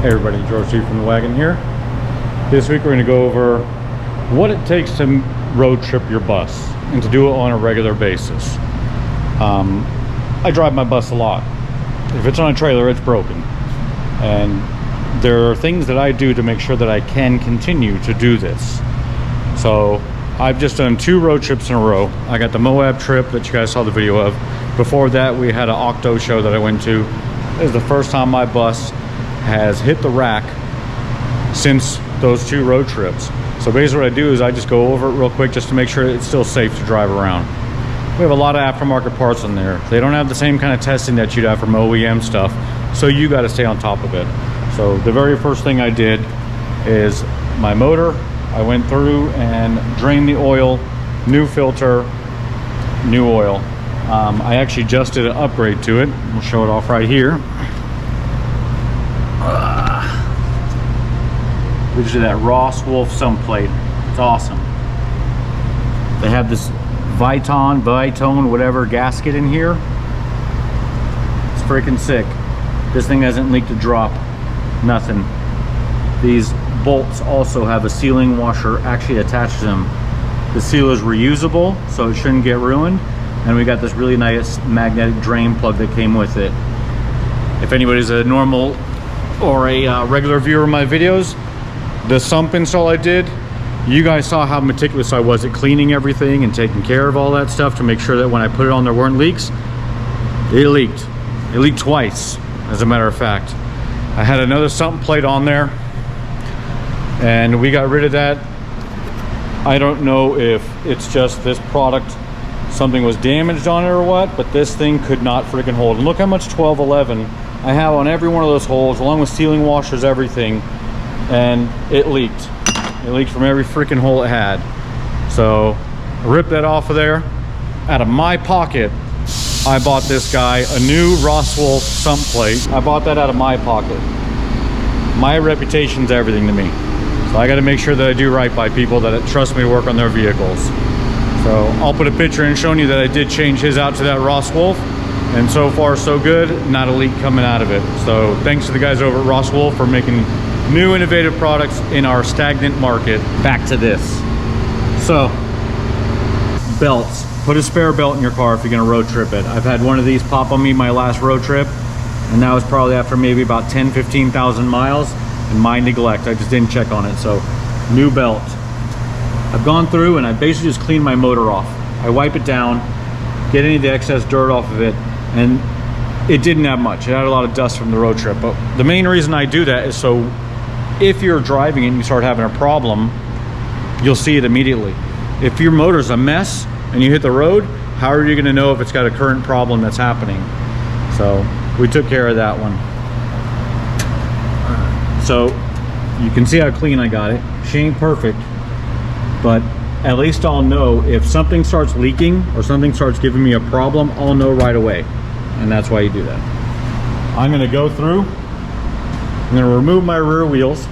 Hey everybody, George T from the Wagen here. This week we're going to go over what it takes to road trip your bus and to do it on a regular basis. I drive my bus a lot. If it's on a trailer, it's broken. And there are things that I do to make sure that I can continue to do this. So I've just done 2 road trips in a row. I got the Moab trip that you guys saw the video of. Before that, we had an O.C.T.O show that I went to. This is the first time my bus has hit the rack since those 2 road trips. So basically what I do is I just go over it real quick just to make sure it's still safe to drive around. We have a lot of aftermarket parts in there. They don't have the same kind of testing that you'd have from OEM stuff, so you got to stay on top of it. So the very first thing I did is my motor. I went through and drained the oil, new filter, new oil. I actually just did an upgrade to it. We'll show it off right here. We just did that Ross Wolf sump plate. It's awesome. They have this Vitone, whatever gasket in here. It's freaking sick. This thing hasn't leaked a drop. Nothing. These bolts also have a sealing washer actually attached to them. The seal is reusable, so it shouldn't get ruined. And we got this really nice magnetic drain plug that came with it. If anybody's a normal or a regular viewer of my videos, the sump install I did, you guys saw how meticulous I was at cleaning everything and taking care of all that stuff to make sure that when I put it on there weren't leaks. It leaked. It leaked twice, as a matter of fact. I had another sump plate on there and we got rid of that. I don't know if it's just this product, something was damaged on it or what, but this thing could not freaking hold. And look how much 1211 I have on every one of those holes, along with sealing washers, everything. And it leaked. It leaked from every freaking hole it had. So I ripped that off of there. Out of my pocket, I bought this guy a new Ross Wolf sump plate. I bought that out of my pocket. My reputation's everything to me. So I gotta make sure that I do right by people that trust me to work on their vehicles. So I'll put a picture in showing you that I did change his out to that Ross Wolf. And so far so good, not a leak coming out of it. So thanks to the guys over at Ross Wolf for making new innovative products in our stagnant market. Back to this. So, belts. Put a spare belt in your car if you're gonna road trip it. I've had one of these pop on me my last road trip, and that was probably after maybe about 10-15,000 miles, and my neglect, I just didn't check on it. So, new belt. I've gone through and I basically just cleaned my motor off. I wipe it down, get any of the excess dirt off of it, and it didn't have much. It had a lot of dust from the road trip, but the main reason I do that is so if you're driving it and you start having a problem, you'll see it immediately. If your motor's a mess and you hit the road, how are you gonna know if it's got a current problem that's happening? So we took care of that one. So you can see how clean I got it. She ain't perfect, but at least I'll know if something starts leaking or something starts giving me a problem, I'll know right away. And that's why you do that. I'm gonna go through, I'm gonna remove my rear wheels.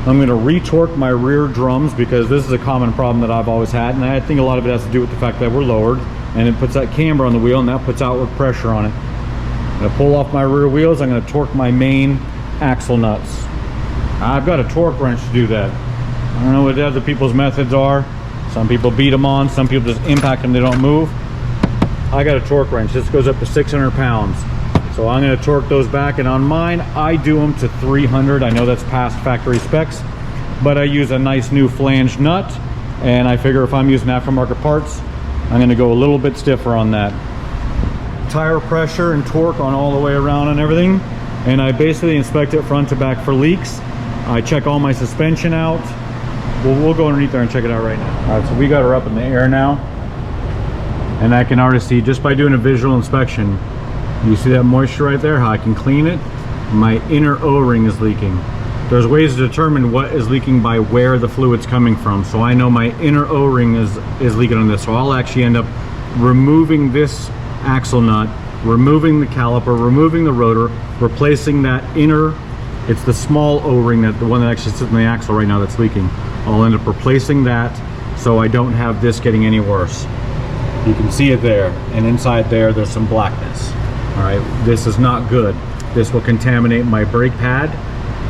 I'm gonna re-torque my rear drums because this is a common problem that I've always had. And I think a lot of it has to do with the fact that we're lowered and it puts that camber on the wheel and that puts outward pressure on it. I'm gonna pull off my rear wheels. I'm gonna torque my main axle nuts. I've got a torque wrench to do that. I don't know what other people's methods are. Some people beat them on, some people just impact them, they don't move. I got a torque wrench. This goes up to 600 pounds. So I'm gonna torque those back, and on mine, I do them to 300. I know that's past factory specs, but I use a nice new flange nut, and I figure if I'm using aftermarket parts, I'm gonna go a little bit stiffer on that. Tire pressure and torque on all the way around and everything, and I basically inspect it front to back for leaks. I check all my suspension out. We'll go underneath there and check it out right now. All right, so we got her up in the air now, and I can already see just by doing a visual inspection, you see that moisture right there, how I can clean it? My inner O-ring is leaking. There's ways to determine what is leaking by where the fluid's coming from. So I know my inner O-ring is leaking on this. So I'll actually end up removing this axle nut, removing the caliper, removing the rotor, replacing that inner, it's the small O-ring, that the one that actually sits in the axle right now that's leaking. I'll end up replacing that so I don't have this getting any worse. You can see it there, and inside there's some blackness. All right, this is not good. This will contaminate my brake pad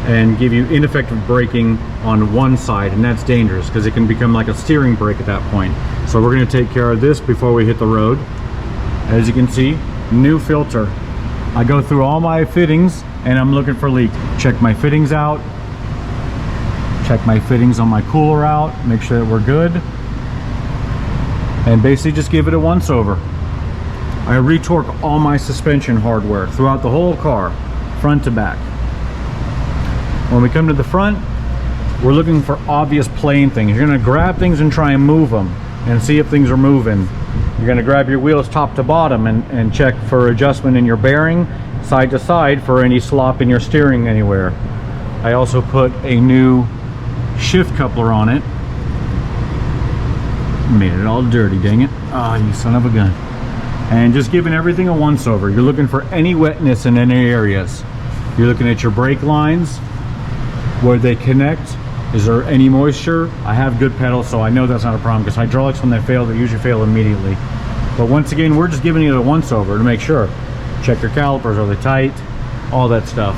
and give you ineffective braking on one side, and that's dangerous because it can become like a steering brake at that point. So we're going to take care of this before we hit the road. As you can see, new filter. I go through all my fittings and I'm looking for leaks. Check my fittings out, check my fittings on my cooler out, make sure that we're good, and basically just give it a once over. I retorque all my suspension hardware throughout the whole car, front to back. When we come to the front, we're looking for obvious playing things. You're going to grab things and try and move them and see if things are moving. You're going to grab your wheels top to bottom and check for adjustment in your bearing, side to side, for any slop in your steering anywhere. I also put a new shift coupler on it. Made it all dirty, dang it. Oh, you son of a gun. And just giving everything a once over. You're looking for any wetness in any areas. You're looking at your brake lines, where they connect. Is there any moisture? I have good pedals, so I know that's not a problem, because hydraulics, when they fail, they usually fail immediately. But once again, we're just giving it a once over to make sure. Check your calipers, are they tight? All that stuff.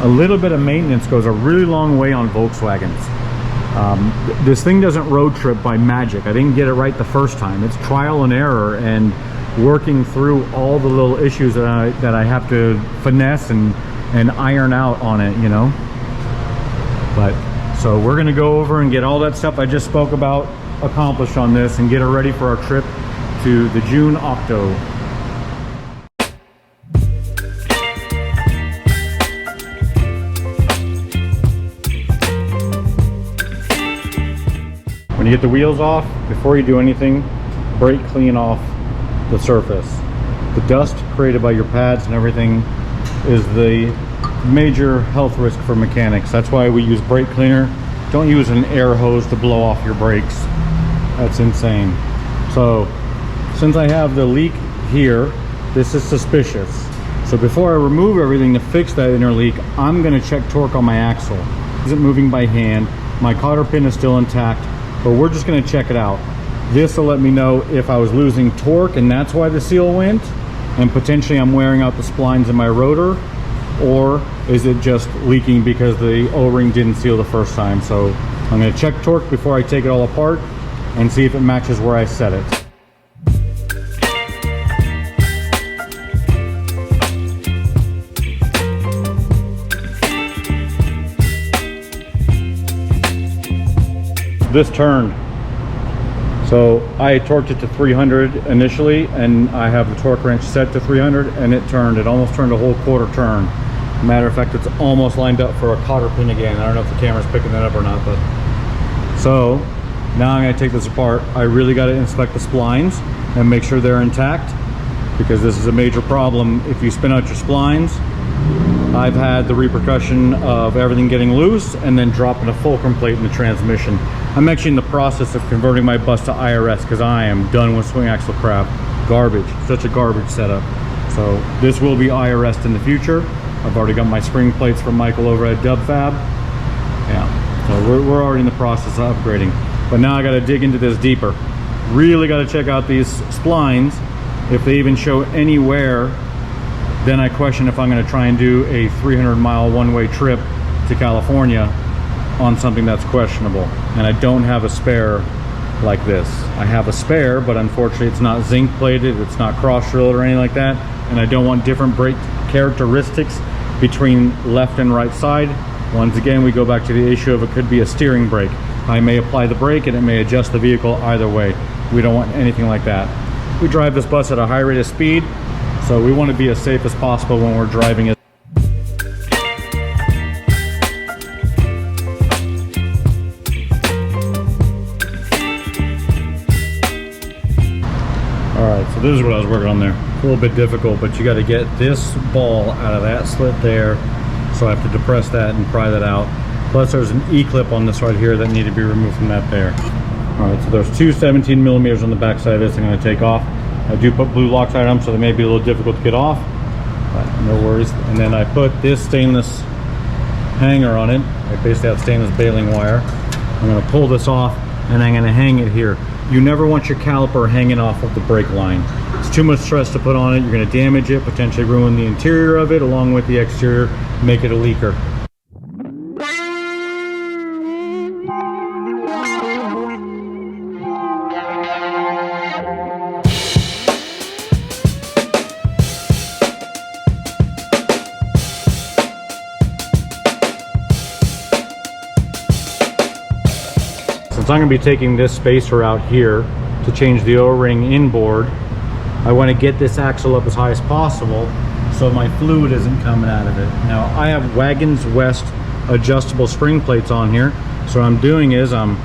A little bit of maintenance goes a really long way on Volkswagens. This thing doesn't road trip by magic. I didn't get it right the first time. It's trial and error and working through all the little issues that I have to finesse and iron out on it, you know. But so we're going to go over and get all that stuff I just spoke about accomplished on this and get her ready for our trip to the June O.C.T.O. When you get the wheels off, before you do anything, brake clean off the surface. The dust created by your pads and everything is the major health risk for mechanics. That's why we use brake cleaner. Don't use an air hose to blow off your brakes. That's insane. So since I have the leak here, this is suspicious. So before I remove everything to fix that inner leak, I'm going to check torque on my axle. Is it moving by hand? My cotter pin is still intact, but we're just going to check it out. This will let me know if I was losing torque and that's why the seal went, and potentially I'm wearing out the splines in my rotor, or is it just leaking because the O-ring didn't seal the first time. So I'm going to check torque before I take it all apart and see if it matches where I set it. This turned. So I torqued it to 300 initially, and I have the torque wrench set to 300, and it turned. It almost turned a whole quarter turn. Matter of fact, it's almost lined up for a cotter pin again. I don't know if the camera's picking that up or not, but so now I'm going to take this apart. I really got to inspect the splines and make sure they're intact, because this is a major problem if you spin out your splines. I've had the repercussion of everything getting loose and then dropping a fulcrum plate in the transmission. I'm actually in the process of converting my bus to IRS because I am done with swing axle crap. Garbage, such a garbage setup. So this will be IRS in the future. I've already got my spring plates from Michael over at DubFab. Yeah, so we're already in the process of upgrading. But now I got to dig into this deeper. Really got to check out these splines. If they even show anywhere, then I question if I'm going to try and do a 300-mile one-way trip to California on something that's questionable. And I don't have a spare like this. I have a spare, but unfortunately it's not zinc plated, it's not cross drilled or anything like that, and I don't want different brake characteristics between left and right side. Once again, we go back to the issue of it could be a steering brake. I may apply the brake and it may adjust the vehicle either way. We don't want anything like that. We drive this bus at a high rate of speed, so we want to be as safe as possible when we're driving it. Alright, so this is what I was working on there. A little bit difficult, but you got to get this ball out of that slit there. So I have to depress that and pry that out. Plus there's an E-clip on this right here that need to be removed from that there. Alright, so there's two 17 millimeters on the back side of this I'm going to take off. I do put blue Loctite on them, so they may be a little difficult to get off, but no worries. And then I put this stainless hanger on it. I basically have stainless baling wire. I'm going to pull this off and I'm going to hang it here. You never want your caliper hanging off of the brake line. It's too much stress to put on it. You're going to damage it, potentially ruin the interior of it along with the exterior, make it a leaker. Since I'm going to be taking this spacer out here to change the O-ring inboard, I want to get this axle up as high as possible so my fluid isn't coming out of it. Now I have Wagen's West adjustable spring plates on here, so what I'm doing is I'm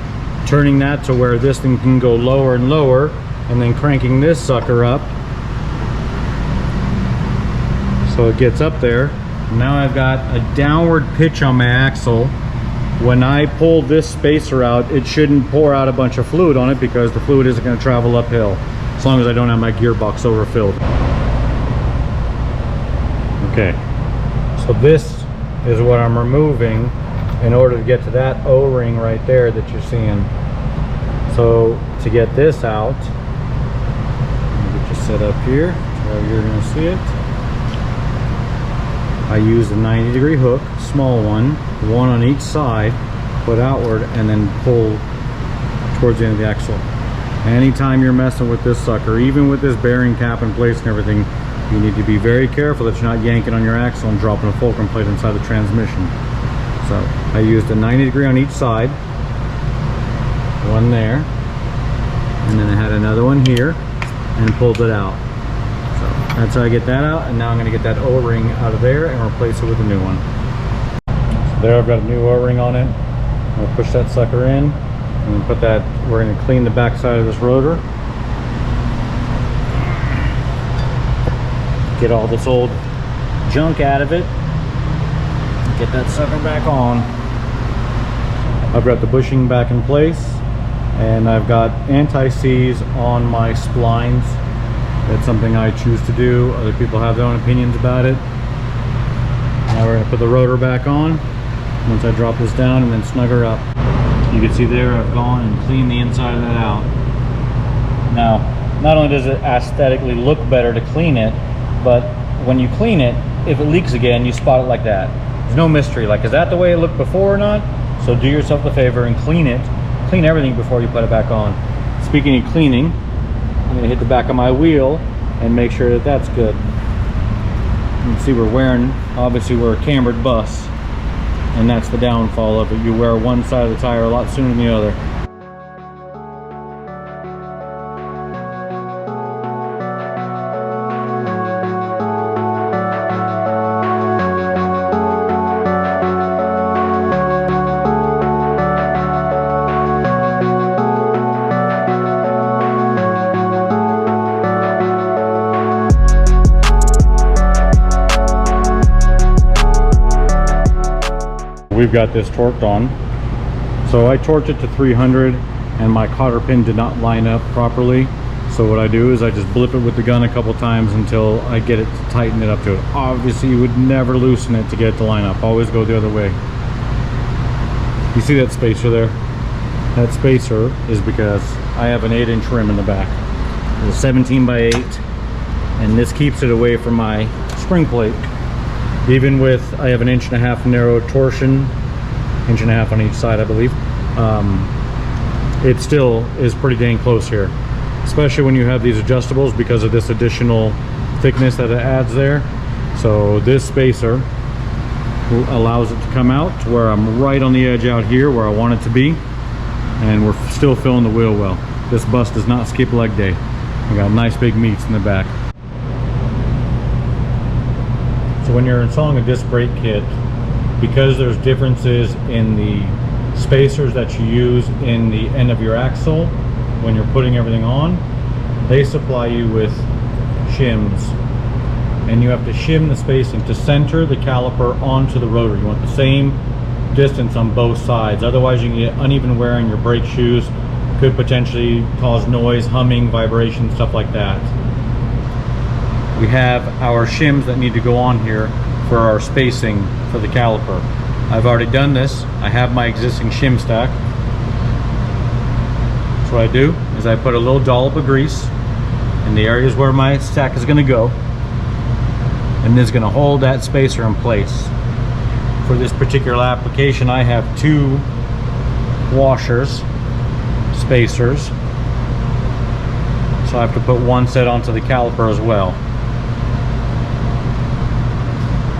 turning that to where this thing can go lower and lower, and then cranking this sucker up so it gets up there. Now I've got a downward pitch on my axle. When I pull this spacer out, it shouldn't pour out a bunch of fluid on it because the fluid isn't going to travel uphill, as long as I don't have my gearbox overfilled. Okay, so this is what I'm removing in order to get to that O-ring right there that you're seeing. So to get this out, let me get you set up here so you're going to see it. I use a 90-degree hook, small one on each side, put outward, and then pull towards the end of the axle. Anytime you're messing with this sucker, even with this bearing cap in place and everything, you need to be very careful that you're not yanking on your axle and dropping a fulcrum plate inside the transmission. So I used a 90-degree on each side, one there, and then I had another one here and pulled it out. So that's how I get that out, and now I'm going to get that O-ring out of there and replace it with a new one. So there I've got a new O-ring on it. I'm going to push that sucker in and then put that, we're going to clean the back side of this rotor. Get all this old junk out of it. Get that sucker back on. I've got the bushing back in place, and I've got anti-seize on my splines. That's something I choose to do. Other people have their own opinions about it. Now we're going to put the rotor back on once I drop this down and then snug her up. You can see there I've gone and cleaned the inside of that out. Now, not only does it aesthetically look better to clean it, but when you clean it, if it leaks again, you spot it like that. There's no mystery, like, is that the way it looked before or not? So do yourself a favor and clean it. Clean everything before you put it back on. Speaking of cleaning, I'm gonna hit the back of my wheel and make sure that that's good. You can see we're wearing, obviously we're a cambered bus, and that's the downfall of it. You wear one side of the tire a lot sooner than the other. We've got this torqued on. So I torqued it to 300 and my cotter pin did not line up properly. So what I do is I just blip it with the gun a couple times until I get it to tighten it up to it. Obviously you would never loosen it to get it to line up. Always go the other way. You see that spacer there? That spacer is because I have an 8-inch rim in the back. It's a 17 by 8, and this keeps it away from my spring plate. Even with, I have an 1.5 inch narrow torsion, 1.5 inches on each side, I believe. It still is pretty dang close here, especially when you have these adjustables because of this additional thickness that it adds there. So this spacer allows it to come out to where I'm right on the edge out here where I want it to be, and we're still filling the wheel well. This bus does not skip leg day. We got nice big meats in the back. So when you're installing a disc brake kit, because there's differences in the spacers that you use in the end of your axle when you're putting everything on, they supply you with shims, and you have to shim the spacing to center the caliper onto the rotor. You want the same distance on both sides, otherwise you can get uneven wear in your brake shoes, could potentially cause noise, humming, vibration, stuff like that. We have our shims that need to go on here for our spacing for the caliper. I've already done this. I have my existing shim stack. So what I do is I put a little dollop of grease in the areas where my stack is going to go, and this is going to hold that spacer in place. For this particular application, I have 2 washers, spacers, so I have to put one set onto the caliper as well.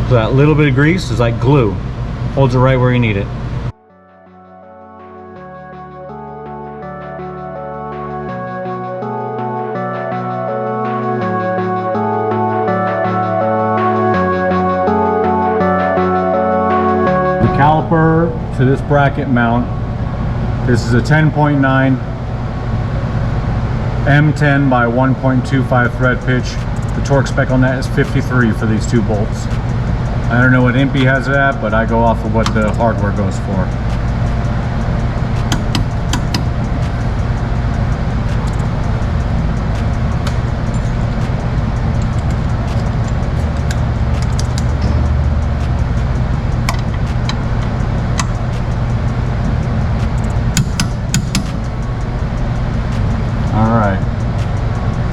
So that little bit of grease is like glue, holds it right where you need it. caliper to this bracket mount. This is a 10.9 M10 by 1.25 thread pitch. The torque spec on that is 53 for these 2 bolts. I don't know what Impy has it at, but I go off of what the hardware goes for.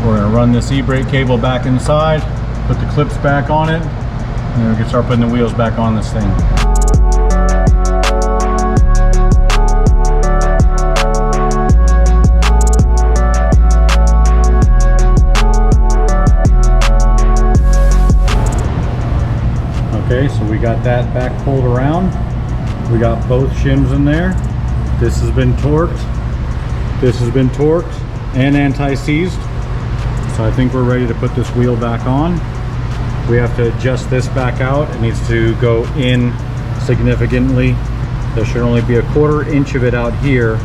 We're going to run this e-brake cable back inside, put the clips back on it, and then we can start putting the wheels back on this thing. Okay, so we got that back pulled around. We got both shims in there. This has been torqued. This has been torqued and anti-seized. So I think we're ready to put this wheel back on. We have to adjust this back out. It needs to go in significantly. There should only be a 1/4 inch of it out here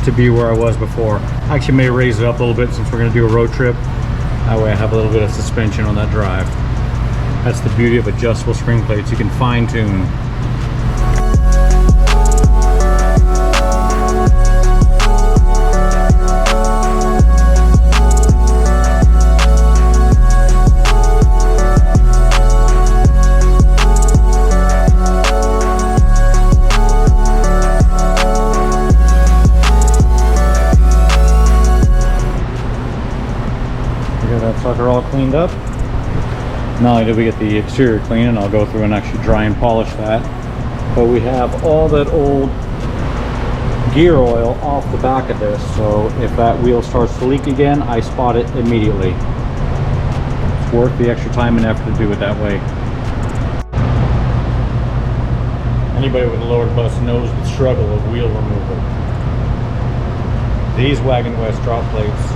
to be where I was before. I actually may raise it up a little bit since we're going to do a road trip. That way I have a little bit of suspension on that drive. That's the beauty of adjustable spring plates. You can fine tune. Sucker all cleaned up. Not only did we get the exterior clean, and I'll go through and actually dry and polish that, but we have all that old gear oil off the back of this, so if that wheel starts to leak again, I spot it immediately. It's worth the extra time and effort to do it that way. Anybody with a lowered bus knows the struggle of wheel removal. These Wagen West drop plates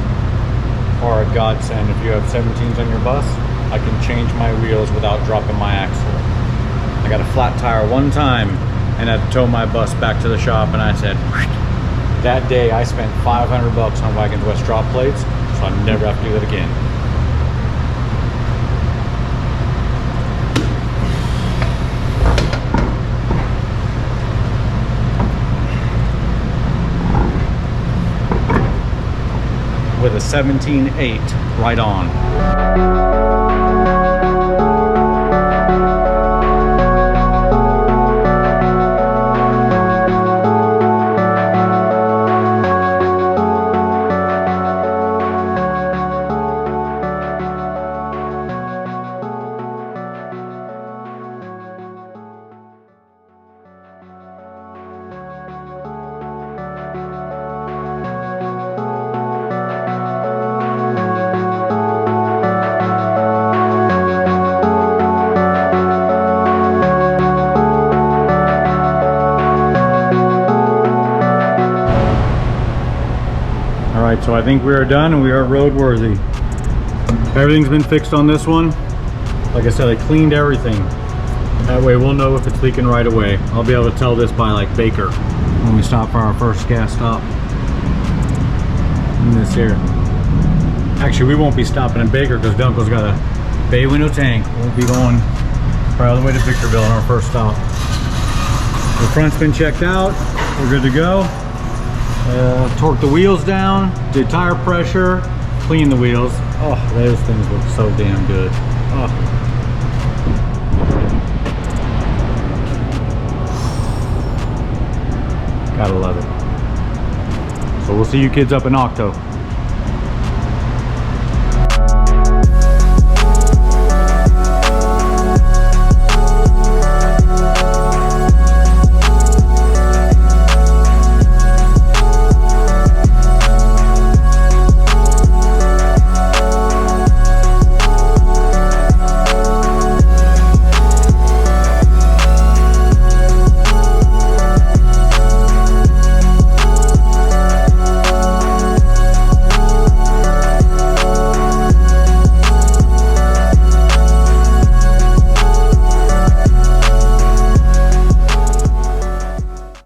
are a godsend. If you have 17s on your bus, I can change my wheels without dropping my axle. I got a flat tire one time and had to tow my bus back to the shop, and I said, that day I spent $500 on Wagen West drop plates, so I never have to do that again. With a 17.8 right on. Alright, so I think we are done and we are roadworthy. Everything's been fixed on this one. Like I said, I cleaned everything. That way we'll know if it's leaking right away. I'll be able to tell this by like Baker when we stop for our first gas stop. In this here. Actually, we won't be stopping in Baker because Dunkel's got a bay window tank. We'll be going probably all the way to Victorville on our first stop. The front's been checked out. We're good to go. Torqued the wheels down, did tire pressure, cleaned the wheels. Oh, those things look so damn good. Oh. Gotta love it. So we'll see you kids up in O.C.T.O.